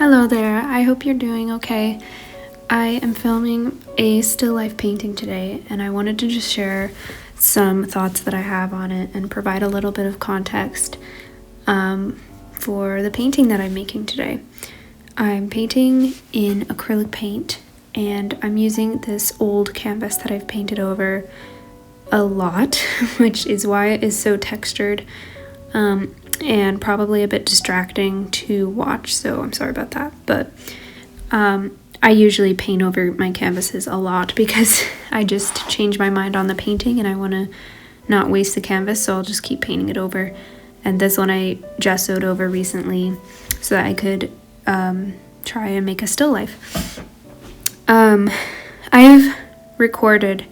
Hello there, I hope you're doing okay. I am filming a still life painting today, and I wanted to just share some thoughts that I have on it and provide a little bit of context for the painting that I'm making today. I'm painting in acrylic paint, and I'm using this old canvas that I've painted over a lot, which is why it is so textured. And probably a bit distracting to watch, so I'm sorry about that. But I usually paint over my canvases a lot because I just change my mind on the painting and I want to not waste the canvas, so I'll just keep painting it over. And this one I gessoed over recently so that I could try and make a still life. I have recorded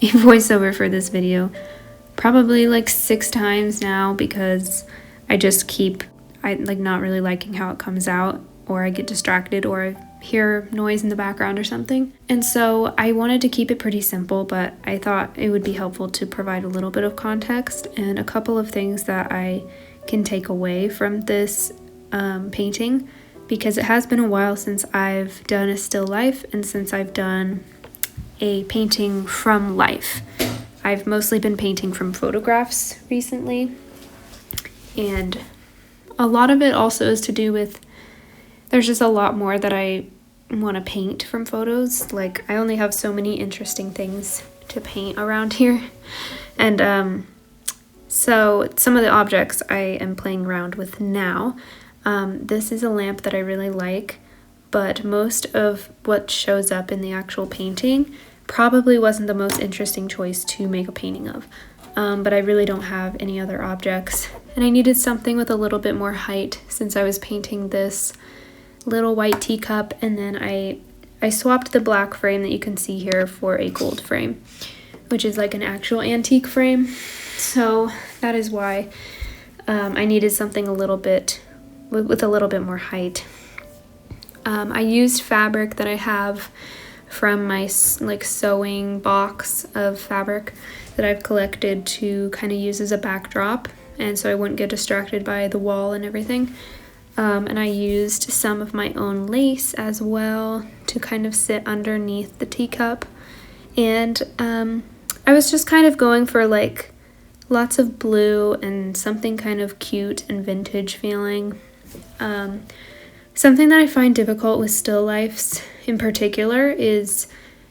a voiceover for this video probably like 6 times now because I just keep not really liking how it comes out, or I get distracted, or I hear noise in the background or something. And so I wanted to keep it pretty simple, but I thought it would be helpful to provide a little bit of context and a couple of things that I can take away from this painting, because it has been a while since I've done a still life and since I've done a painting from life. I've mostly been painting from photographs recently, and a lot of it also is to do with there's just a lot more that I want to paint from photos. Like, I only have so many interesting things to paint around here, and so some of the objects I am playing around with now. This is a lamp that I really like, but most of what shows up in the actual painting probably wasn't the most interesting choice to make a painting of. But I really don't have any other objects, and I needed something with a little bit more height since I was painting this little white teacup, and then I swapped the black frame that you can see here for a gold frame, which is like an actual antique frame. So that is why I needed something a little bit with a little bit more height. I used fabric that I have from my sewing box of fabric that I've collected to kind of use as a backdrop, and so I wouldn't get distracted by the wall and everything. And I used some of my own lace as well to kind of sit underneath the teacup. And I was just kind of going for like lots of blue and something kind of cute and vintage feeling. Something that I find difficult with still lifes in particular is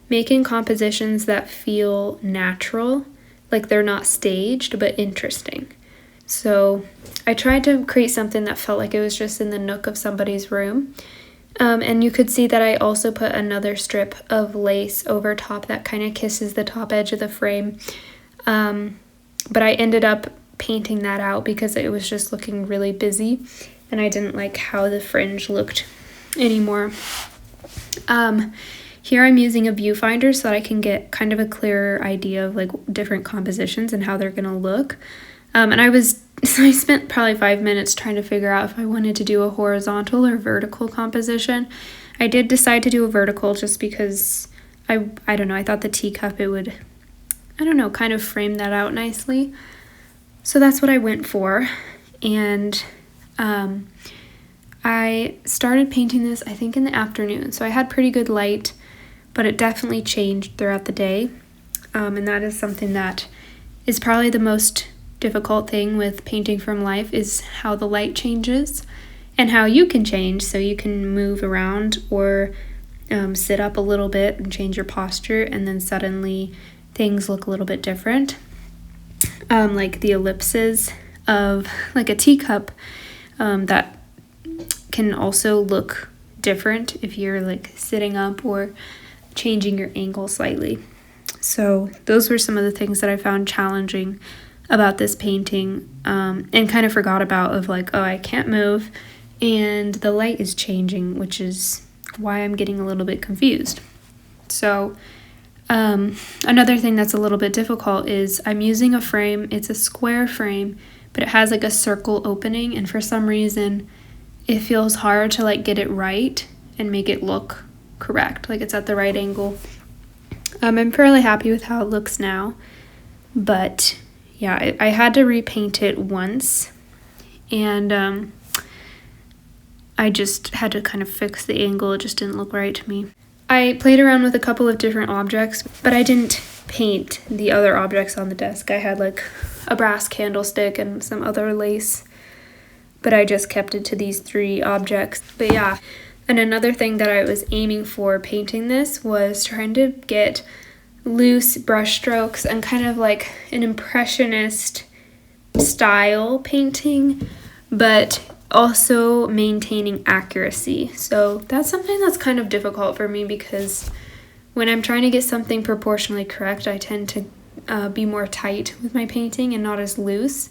making compositions that feel natural, like they're not staged, but interesting. So I tried to create something that felt like it was just in the nook of somebody's room. And you could see that I also put another strip of lace over top that kind of kisses the top edge of the frame. But I ended up painting that out because it was just looking really busy, and I didn't like how the fringe looked anymore. Here I'm using a viewfinder so that I can get kind of a clearer idea of like different compositions and how they're gonna look. And I spent probably 5 minutes trying to figure out if I wanted to do a horizontal or vertical composition. I did decide to do a vertical just because I don't know, I thought the teacup, it would, kind of frame that out nicely. So that's what I went for. And I started painting this, I think, in the afternoon. So I had pretty good light, but it definitely changed throughout the day. And that is something that is probably the most difficult thing with painting from life, is how the light changes and how you can change. So you can move around or sit up a little bit and change your posture, and then suddenly things look a little bit different. Like the ellipses of like a teacup that can also look different if you're like sitting up or changing your angle slightly. So those were some of the things that I found challenging about this painting, and kind of forgot about, of like, oh, I can't move and the light is changing, which is why I'm getting a little bit confused. So another thing that's a little bit difficult is I'm using a frame. It's a square frame, but it has like a circle opening, and for some reason it feels hard to like get it right and make it look correct, like it's at the right angle. I'm fairly happy with how it looks now, but yeah, I had to repaint it once, and I just had to kind of fix the angle. It just didn't look right to me. I played around with a couple of different objects, but I didn't paint the other objects on the desk. I had like a brass candlestick and some other lace, but I just kept it to these 3 objects. But yeah, and another thing that I was aiming for painting this was trying to get loose brush strokes and kind of like an impressionist style painting, but also maintaining accuracy. So that's something that's kind of difficult for me, because when I'm trying to get something proportionally correct, I tend to be more tight with my painting and not as loose.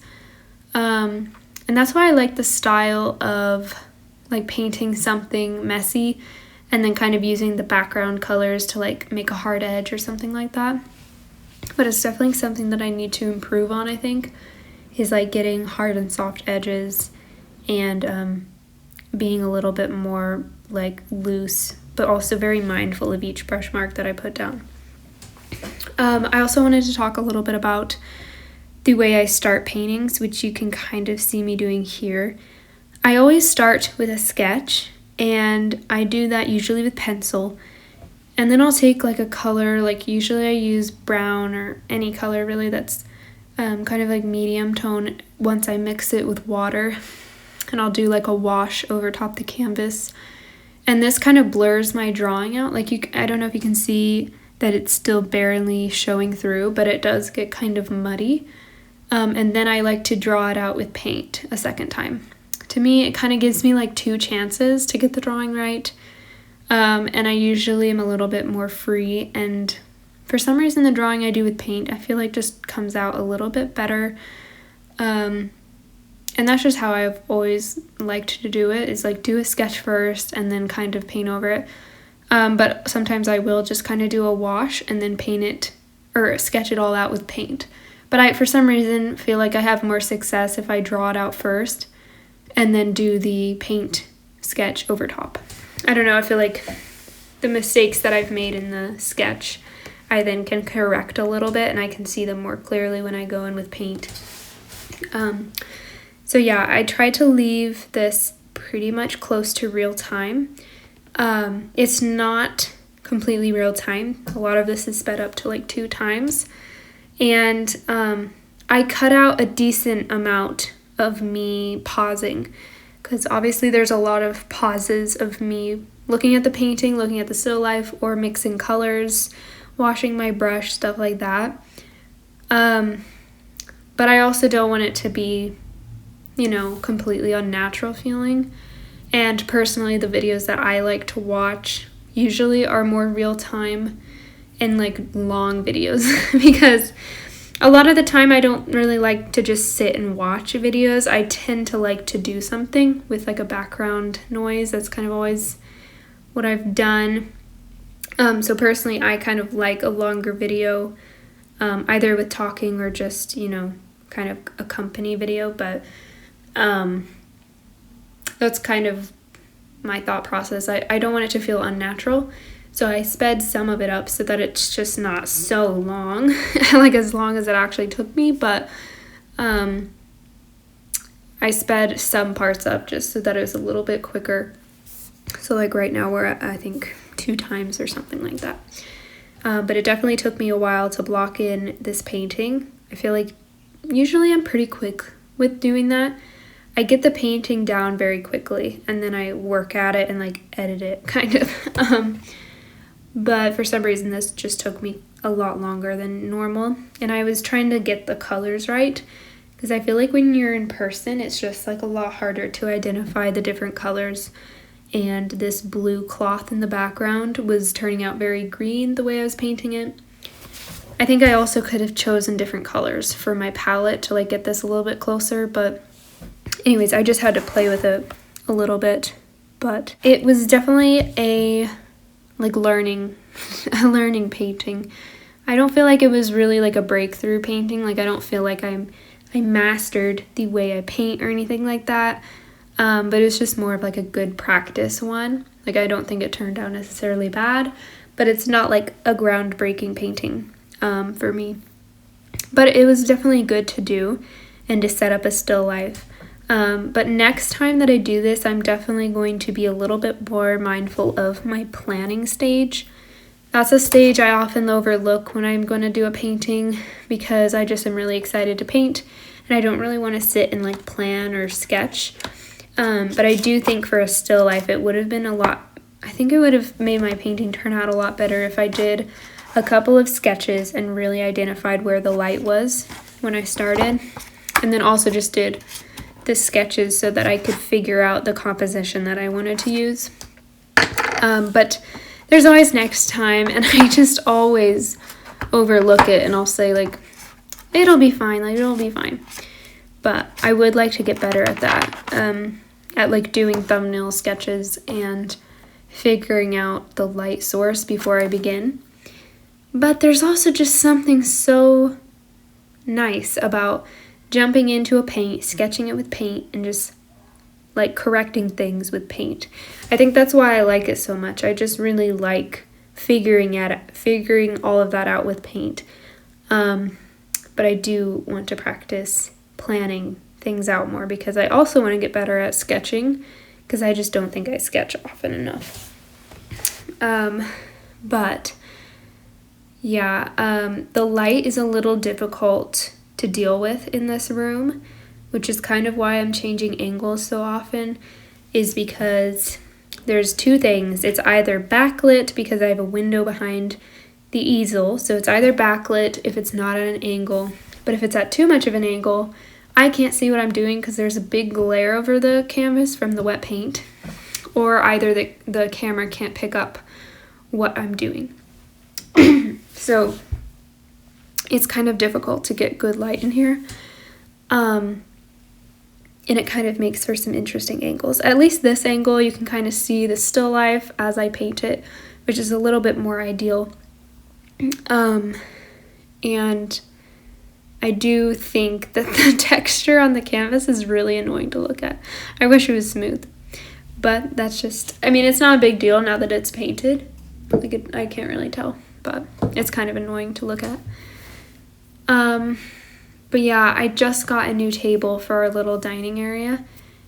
And that's why I like the style of like painting something messy and then kind of using the background colors to like make a hard edge or something like that. But it's definitely something that I need to improve on, I think, is like getting hard and soft edges and being a little bit more like loose, but also very mindful of each brush mark that I put down. I also wanted to talk a little bit about the way I start paintings, which you can kind of see me doing here. I always start with a sketch, and I do that usually with pencil, and then I'll take like a color, like usually I use brown or any color really that's kind of like medium tone once I mix it with water, and I'll do like a wash over top the canvas. And this kind of blurs my drawing out. Like I don't know if you can see that it's still barely showing through, but it does get kind of muddy. And then I like to draw it out with paint a second time. To me, it kind of gives me like 2 chances to get the drawing right. And I usually am a little bit more free. And for some reason, the drawing I do with paint, I feel like just comes out a little bit better. And that's just how I've always liked to do it, is like do a sketch first and then kind of paint over it. But sometimes I will just kind of do a wash and then paint it or sketch it all out with paint. But I, for some reason, feel like I have more success if I draw it out first and then do the paint sketch over top. I don't know, I feel like the mistakes that I've made in the sketch, I then can correct a little bit and I can see them more clearly when I go in with paint. So yeah, I tried to leave this pretty much close to real time. It's not completely real time. A lot of this is sped up to like 2 times. And I cut out a decent amount of me pausing, because obviously there's a lot of pauses of me looking at the painting, looking at the still life, or mixing colors, washing my brush, stuff like that. But I also don't want it to be, you know, completely unnatural feeling. And personally, the videos that I like to watch usually are more real time and like long videos because a lot of the time I don't really like to just sit and watch videos. I tend to like to do something with like a background noise. That's kind of always what I've done. So personally, I kind of like a longer video, either with talking or just, you know, kind of a company video, but that's kind of my thought process. I don't want it to feel unnatural, so I sped some of it up so that it's just not so long, like as long as it actually took me, but I sped some parts up just so that it was a little bit quicker. So like right now we're at, I think, 2 times or something like that. But it definitely took me a while to block in this painting. I feel like usually I'm pretty quick with doing that. I get the painting down very quickly and then I work at it and like edit it kind of. But for some reason this just took me a lot longer than normal. And I was trying to get the colors right because I feel like when you're in person it's just like a lot harder to identify the different colors. And this blue cloth in the background was turning out very green the way I was painting it. I think I also could have chosen different colors for my palette to like get this a little bit closer, but anyways, I just had to play with it a little bit. But it was definitely a learning painting. I don't feel like it was really like a breakthrough painting. Like I don't feel like I mastered the way I paint or anything like that. But it was just more of like a good practice one. Like I don't think it turned out necessarily bad, but it's not like a groundbreaking painting for me. But it was definitely good to do and to set up a still life. But next time that I do this, I'm definitely going to be a little bit more mindful of my planning stage. That's a stage I often overlook when I'm going to do a painting because I just am really excited to paint and I don't really want to sit and like plan or sketch. But I do think for a still life it would have been I think it would have made my painting turn out a lot better if I did a couple of sketches and really identified where the light was when I started, and then also just did the sketches so that I could figure out the composition that I wanted to use. But there's always next time, and I just always overlook it, and I'll say like, it'll be fine, like it'll be fine. But I would like to get better at that, at like doing thumbnail sketches and figuring out the light source before I begin. But there's also just something so nice about jumping into a paint, sketching it with paint, and just like correcting things with paint. I think that's why I like it so much. I just really like figuring all of that out with paint. But I do want to practice planning things out more because I also want to get better at sketching because I just don't think I sketch often enough. But yeah, the light is a little difficult to deal with in this room, which is kind of why I'm changing angles so often, is because there's two things. It's either backlit because I have a window behind the easel, so it's either backlit if it's not at an angle, but if it's at too much of an angle, I can't see what I'm doing because there's a big glare over the canvas from the wet paint, or either the camera can't pick up what I'm doing. So it's kind of difficult to get good light in here. And it kind of makes for some interesting angles. At least this angle, you can kind of see the still life as I paint it, which is a little bit more ideal. And I do think that the texture on the canvas is really annoying to look at. I wish it was smooth, but that's just, I mean, it's not a big deal now that it's painted. Like I can't really tell, but it's kind of annoying to look at. But yeah, I just got a new table for our little dining area.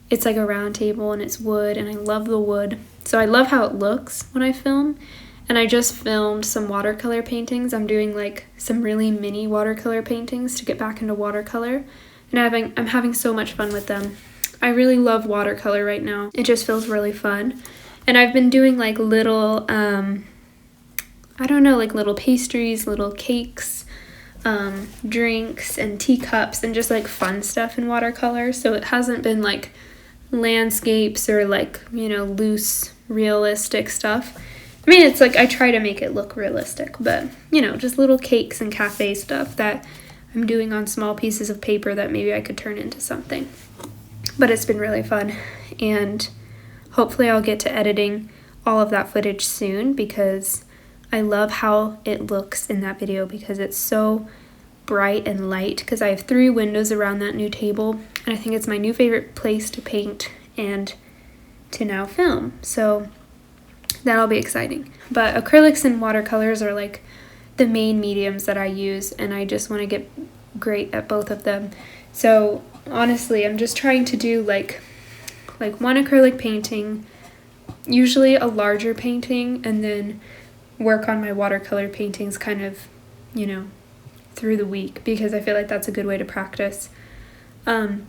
It's like a round table and it's wood, and I love the wood. So I love how it looks when I film. And I just filmed some watercolor paintings. I'm doing like some really mini watercolor paintings to get back into watercolor. And I'm having so much fun with them. I really love watercolor right now. It just feels really fun. And I've been doing like little, I don't know, like little pastries, little cakes, drinks and teacups and just like fun stuff in watercolor. So it hasn't been like landscapes or like, you know, loose realistic stuff. I mean, it's like I try to make it look realistic, but you know, just little cakes and cafe stuff that I'm doing on small pieces of paper that maybe I could turn into something. But it's been really fun, and hopefully I'll get to editing all of that footage soon because I love how it looks in that video because it's so bright and light because I have 3 windows around that new table, and I think it's my new favorite place to paint and to now film. So that'll be exciting. But acrylics and watercolors are like the main mediums that I use, and I just want to get great at both of them. So honestly, I'm just trying to do like one acrylic painting, usually a larger painting, and then work on my watercolor paintings kind of, you know, through the week because I feel like that's a good way to practice. I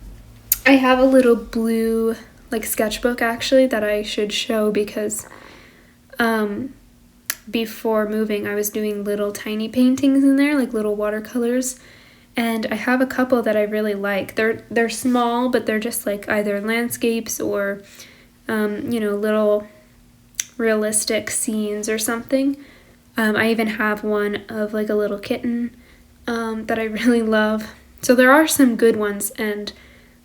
have a little blue like sketchbook actually that I should show because before moving I was doing little tiny paintings in there, like little watercolors, and I have a couple that I really like. They're small, but they're just like either landscapes or you know, little realistic scenes or something. I even have one of like a little kitten that I really love. So there are some good ones, and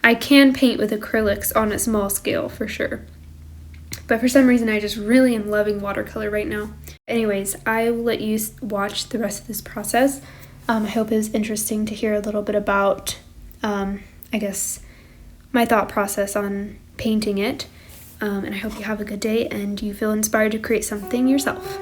I can paint with acrylics on a small scale for sure. But for some reason I just really am loving watercolor right now. Anyways, I will let you watch the rest of this process. I hope it was interesting to hear a little bit about, I guess, my thought process on painting it. And I hope you have a good day and you feel inspired to create something yourself.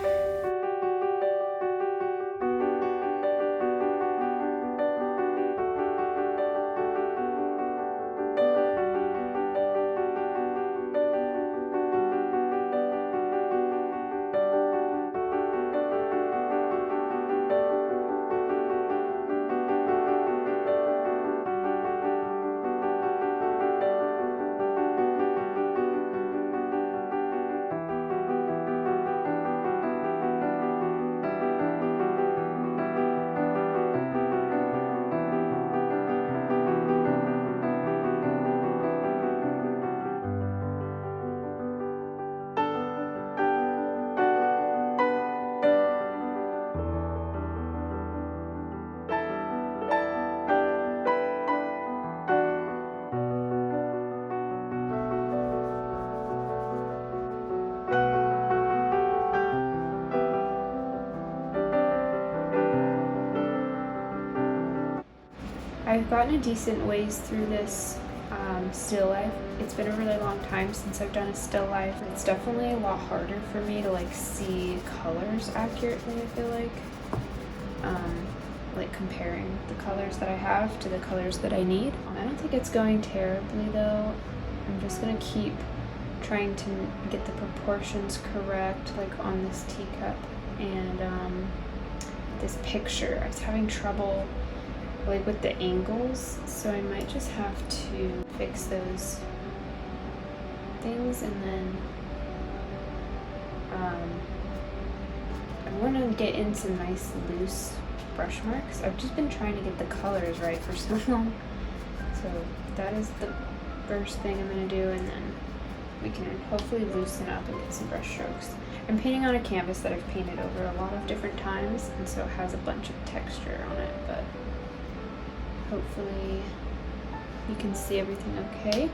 I've gotten a decent ways through this still life. It's been a really long time since I've done a still life. It's definitely a lot harder for me to like see colors accurately, I feel like comparing the colors that I have to the colors that I need. I don't think it's going terribly though. I'm just gonna keep trying to get the proportions correct, like on this teacup and this picture. I was having trouble like with the angles, so I might just have to fix those things, and then I'm gonna get in some nice loose brush marks. I've just been trying to get the colors right for so long, so that is the first thing I'm gonna do, and then we can hopefully loosen up and get some brush strokes. I'm painting on a canvas that I've painted over a lot of different times, and so it has a bunch of texture on it, but hopefully you can see everything okay.